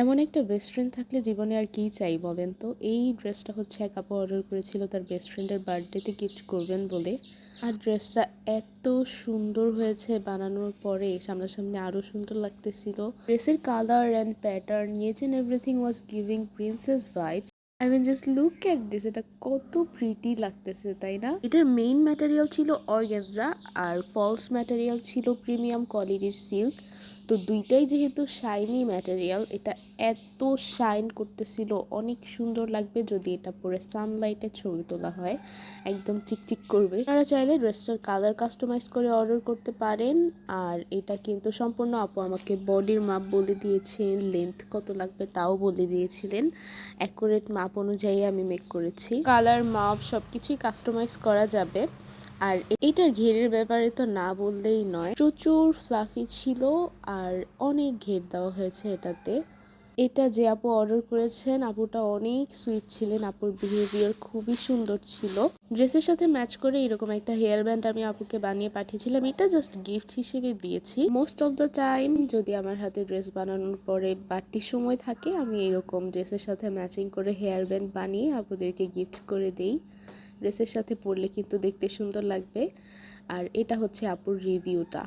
এমন একটা best friend থাকলে জীবনে আর কী চাই বলেন তো। এই ড্রেসটা হচ্ছে এক আপু অর্ডার করেছিল তার বেস্ট ফ্রেন্ডের বার্থডেতে গিফট করবেন বলে। আর ড্রেসটা এত সুন্দর হয়েছে, বানানোর পরে সামনাসামনি আরও সুন্দর লাগতেছিল। ড্রেসের colour and pattern, each and everything was giving princess vibes. I mean just look at this, এটা কত প্রিটি লাগতেছে তাই না। এটার মেইন ম্যাটেরিয়াল ছিল অর্গানজা আর ফলস ম্যাটেরিয়াল ছিল প্রিমিয়াম কোয়ালিটির সিল্ক। তো দুইটাই যেহেতু শাইনি ম্যাটেরিয়াল, এটা এত শাইন করতেছিল, অনেক সুন্দর লাগবে যদি এটা পরে সানলাইটে ছবি তোলা হয়, একদম চিকচিক করবে। আপনারা চাইলে ড্রেসটার কালার কাস্টমাইজ করে অর্ডার করতে পারেন। আর এটা কিন্তু সম্পূর্ণ আপু আমাকে বডির মাপ বলে দিয়েছেন, লেন্থ কত লাগবে তাও বলে দিয়েছিলেন। অ্যাকুরেট মাপ অনুযায়ী আমি মেক করেছি। কালার মাপ সব কিছুই কাস্টমাইজ করা যাবে। আর এইটার ঘেরের ব্যাপারে তো না বললেই নয়, প্রচুর ফ্লাফি ছিল আর অনেক ঘের দেওয়া হয়েছে এটাতে। এটা যে আপু অর্ডার করেছেন, আপুটা অনেক সুইট ছিলেন, আপুর বিহেভিয়ার খুবই সুন্দর ছিল। ড্রেসের সাথে ম্যাচ করে এরকম একটা হেয়ার ব্যান্ড আমি আপুকে বানিয়ে পাঠিয়েছিলাম, এটা জাস্ট গিফট হিসেবে দিয়েছি। মোস্ট অফ দ্য টাইম যদি আমার হাতে ড্রেস বানানোর পরে বাড়তি সময় থাকে, আমি এরকম ড্রেসের সাথে ম্যাচিং করে হেয়ার ব্যান্ড বানিয়ে আপুদেরকে গিফট করে দেই। ড্রেসের সাথে পরলে কিন্তু দেখতে সুন্দর লাগবে। আর এটা হচ্ছে আপুর রিভিউটা।